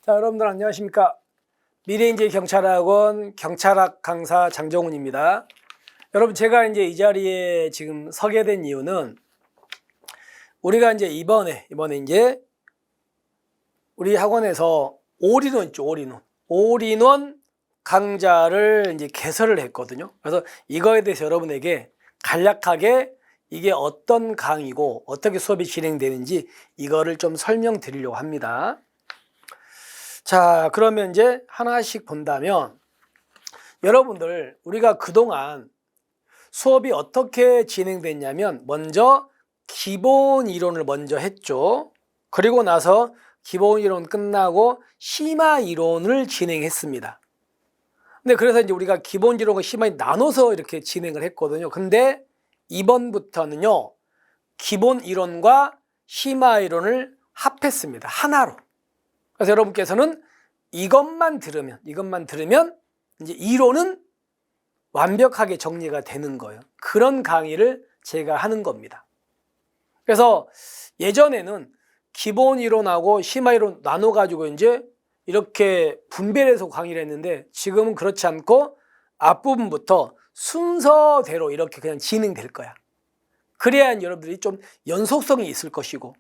자, 여러분들 안녕하십니까? 미래인재 경찰학원 경찰학 강사 장정훈입니다. 여러분, 제가 이제 이 자리에 지금 서게 된 이유는 우리가 이제 이번에 이제 우리 학원에서 올인원 있죠, 올인원 강좌를 이제 개설을 했거든요. 그래서 이거에 대해서 여러분에게 간략하게 이게 어떤 강의고 어떻게 수업이 진행되는지 이거를 좀 설명드리려고 합니다. 자, 그러면 이제 하나씩 본다면 여러분들, 우리가 그동안 수업이 어떻게 진행됐냐면 먼저 기본 이론을 먼저 했죠. 그리고 나서 기본 이론 끝나고 심화 이론을 진행했습니다. 근데 그래서 이제 우리가 기본 이론과 심화 나눠서 이렇게 진행을 했거든요. 근데 이번부터는요, 기본 이론과 심화 이론을 합했습니다. 하나로. 그래서 여러분께서는 이것만 들으면 이제 이론은 완벽하게 정리가 되는 거예요. 그런 강의를 제가 하는 겁니다. 그래서 예전에는 기본 이론하고 심화 이론 나눠가지고 이제 이렇게 분배해서 강의를 했는데 지금은 그렇지 않고 앞부분부터 순서대로 이렇게 그냥 진행될 거야. 그래야 여러분들이 좀 연속성이 있을 것이고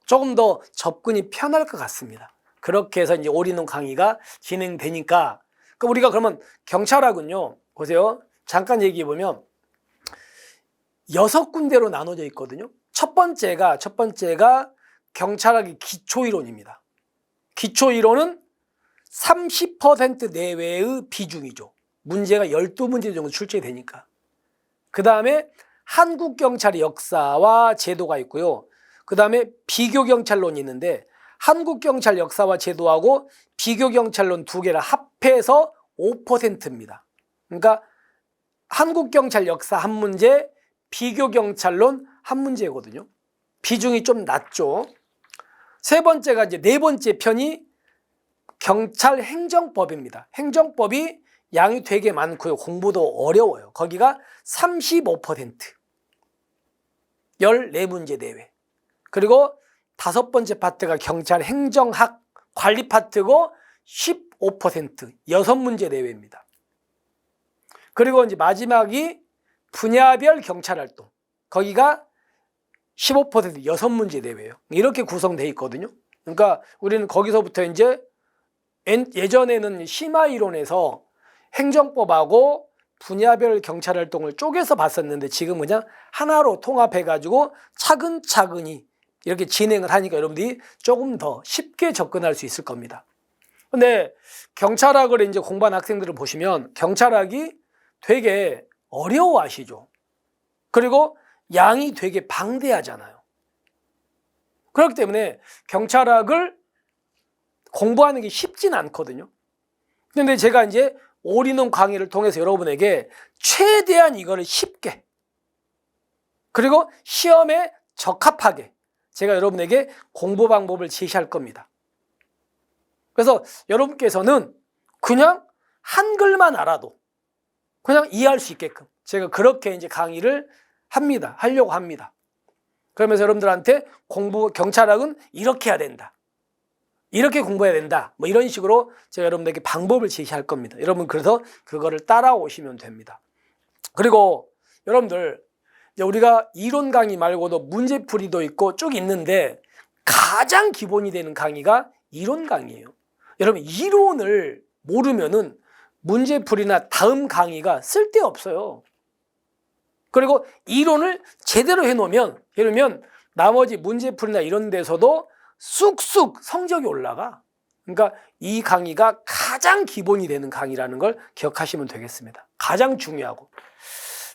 조금 더 접근이 편할 것 같습니다. 그렇게 해서 이제 올인원 강의가 진행되니까, 우리가 그러면 경찰학은요, 보세요. 잠깐 얘기해 보면 6군데로 나눠져 있거든요. 첫 번째가 경찰학의 기초이론입니다. 기초이론은 30% 내외의 비중이죠. 문제가 12문제 정도 출제되니까. 그 다음에 한국경찰의 역사와 제도가 있고요. 그 다음에 비교경찰론이 있는데 한국경찰 역사와 제도하고 비교경찰론 두 개를 합해서 5%입니다. 그러니까 한국경찰 역사 한 문제, 비교경찰론 한 문제거든요. 비중이 좀 낮죠. 세 번째가 이제 네 번째 편이 경찰 행정법입니다. 행정법이 양이 되게 많고요. 공부도 어려워요. 거기가 35%. 14문제 내외. 그리고 다섯 번째 파트가 경찰 행정학 관리 파트고 15%, 6문제 내외입니다. 그리고 이제 마지막이 분야별 경찰 활동. 거기가 15%, 6문제 내외예요. 이렇게 구성되어 있거든요. 그러니까 우리는 거기서부터 이제 예전에는 심화 이론에서 행정법하고 분야별 경찰 활동을 쪼개서 봤었는데 지금 그냥 하나로 통합해가지고 차근차근히 이렇게 진행을 하니까 여러분들이 조금 더 쉽게 접근할 수 있을 겁니다. 근데 경찰학을 이제 공부한 학생들을 보시면 경찰학이 되게 어려워하시죠. 그리고 양이 되게 방대하잖아요. 그렇기 때문에 경찰학을 공부하는 게 쉽진 않거든요. 근데 제가 이제 올인원 강의를 통해서 여러분에게 최대한 이거를 쉽게 그리고 시험에 적합하게 제가 여러분에게 공부 방법을 제시할 겁니다. 그래서 여러분께서는 그냥 한글만 알아도 그냥 이해할 수 있게끔 제가 그렇게 이제 강의를 하려고 합니다. 그러면서 여러분들한테 경찰학은 이렇게 해야 된다. 이렇게 공부해야 된다. 뭐 이런 식으로 제가 여러분들에게 방법을 제시할 겁니다. 여러분 그래서 그거를 따라오시면 됩니다. 그리고 여러분들 우리가 이론 강의 말고도 문제풀이도 있고 쭉 있는데 가장 기본이 되는 강의가 이론 강의예요. 여러분 이론을 모르면은 문제풀이나 다음 강의가 쓸데없어요. 그리고 이론을 제대로 해놓으면 예를 들면 나머지 문제풀이나 이런 데서도 쑥쑥 성적이 올라가. 그러니까 이 강의가 가장 기본이 되는 강의라는 걸 기억하시면 되겠습니다. 가장 중요하고.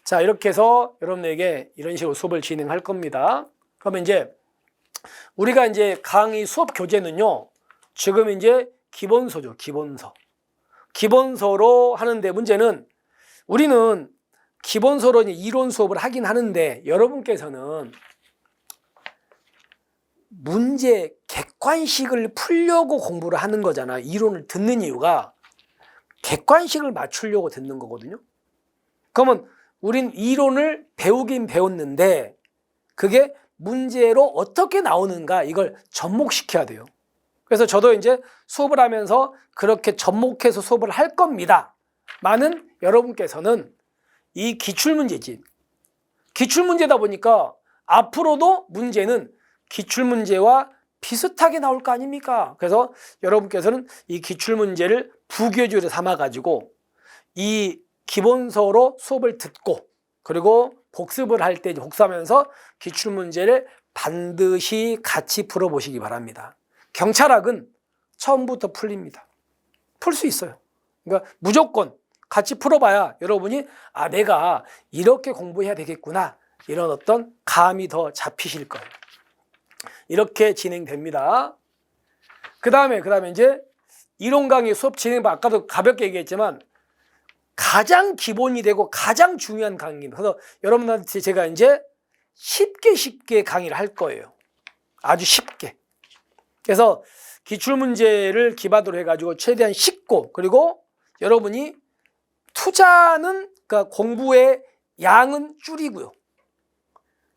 자, 이렇게 해서 여러분에게 이런 식으로 수업을 진행할 겁니다. 그러면 이제 우리가 이제 강의 수업 교재는요, 지금 이제 기본서죠, 기본서. 기본서로 하는데 문제는 우리는 기본서로 이제 이론 수업을 하긴 하는데 여러분께서는 문제 객관식을 풀려고 공부를 하는 거잖아. 이론을 듣는 이유가 객관식을 맞추려고 듣는 거거든요. 그러면 우린 이론을 배우긴 배웠는데 그게 문제로 어떻게 나오는가 이걸 접목시켜야 돼요. 그래서 저도 이제 수업을 하면서 그렇게 접목해서 수업을 할 겁니다. 많은 여러분께서는 이 기출문제집, 기출문제다 보니까 앞으로도 문제는 기출문제와 비슷하게 나올 거 아닙니까? 그래서 여러분께서는 이 기출문제를 부교재로 삼아가지고 이 기본서로 수업을 듣고 그리고 복습을 할 때 복습하면서 기출문제를 반드시 같이 풀어보시기 바랍니다. 경찰학은 처음부터 풀립니다. 풀 수 있어요. 그러니까 무조건 같이 풀어봐야 여러분이 아 내가 이렇게 공부해야 되겠구나 이런 어떤 감이 더 잡히실 거예요. 이렇게 진행됩니다. 그 다음에 이제 이론 강의 수업 진행 아까도 가볍게 얘기했지만 가장 기본이 되고 가장 중요한 강의입니다. 그래서 여러분한테 제가 이제 쉽게 강의를 할 거예요. 아주 쉽게. 그래서 기출문제를 기반으로 해가지고 최대한 쉽고 그리고 여러분이 투자는 그러니까 공부의 양은 줄이고요.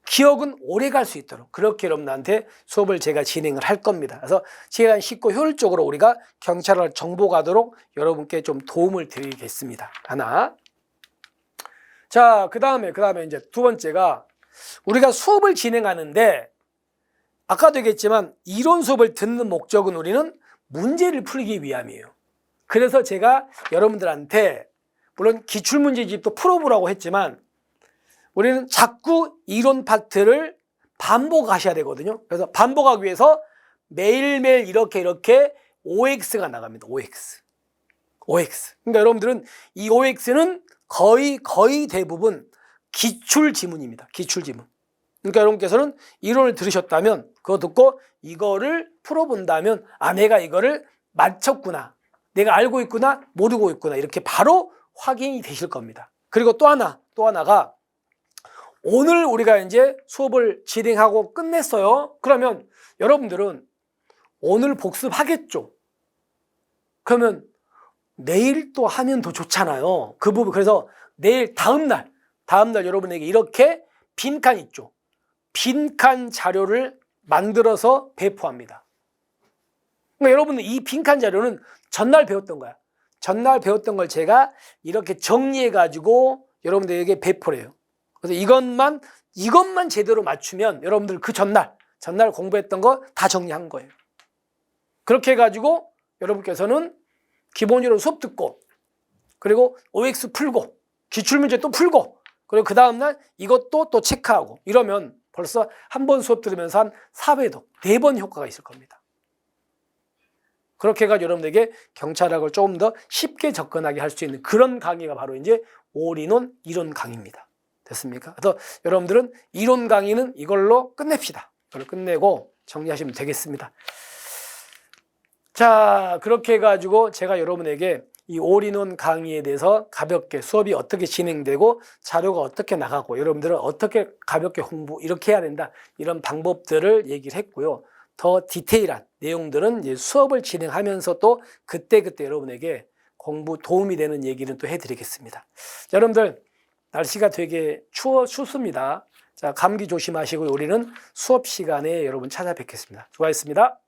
기억은 오래 갈 수 있도록 그렇게 여러분한테 수업을 제가 진행을 할 겁니다. 그래서 최대한 쉽고 효율적으로 우리가 경찰을 정복하도록 여러분께 좀 도움을 드리겠습니다. 하나. 자, 그 다음에 이제 두 번째가 우리가 수업을 진행하는데 아까도 얘기했지만 이론 수업을 듣는 목적은 우리는 문제를 풀기 위함이에요. 그래서 제가 여러분들한테 물론 기출문제집도 풀어보라고 했지만 우리는 자꾸 이론 파트를 반복하셔야 되거든요. 그래서 반복하기 위해서 매일매일 이렇게 OX가 나갑니다. OX. 그러니까 여러분들은 이 OX는 거의 대부분 기출지문입니다. 기출지문. 그러니까 여러분께서는 이론을 들으셨다면 그거 듣고 이거를 풀어본다면 아 내가 이거를 맞췄구나. 내가 알고 있구나. 모르고 있구나. 이렇게 바로 확인이 되실 겁니다. 그리고 또 하나가 오늘 우리가 이제 수업을 진행하고 끝냈어요. 그러면 여러분들은 오늘 복습하겠죠. 그러면 내일 또 하면 더 좋잖아요. 그 부분 그래서 내일 다음날 여러분에게 이렇게 빈칸 있죠. 빈칸 자료를 만들어서 배포합니다. 그러니까 여러분은 이 빈칸 자료는 전날 배웠던 거야. 전날 배웠던 걸 제가 이렇게 정리해가지고 여러분들에게 배포를 해요. 그래서 이것만 제대로 맞추면 여러분들 그 전날 공부했던 거 다 정리한 거예요. 그렇게 해가지고 여러분께서는 기본적으로 수업 듣고 그리고 OX 풀고 기출문제 또 풀고 그리고 그 다음날 이것도 또 체크하고 이러면 벌써 한 번 수업 들으면서 한 4회도 4번 효과가 있을 겁니다. 그렇게 해가지고 여러분들에게 경찰학을 조금 더 쉽게 접근하게 할 수 있는 그런 강의가 바로 이제 올인원 이론 강의입니다. 됐습니까? 그래서 여러분들은 이론 강의는 이걸로 끝냅시다. 이걸로 끝내고 정리하시면 되겠습니다. 자, 그렇게 해가지고 제가 여러분에게 이 올인원 강의에 대해서 가볍게 수업이 어떻게 진행되고 자료가 어떻게 나가고 여러분들은 어떻게 가볍게 공부 이렇게 해야 된다 이런 방법들을 얘기를 했고요. 더 디테일한 내용들은 이제 수업을 진행하면서 또 그때 여러분에게 공부 도움이 되는 얘기는 또 해드리겠습니다. 자, 여러분들 날씨가 되게 춥습니다. 자, 감기 조심하시고 우리는 수업 시간에 여러분 찾아뵙겠습니다. 수고하셨습니다.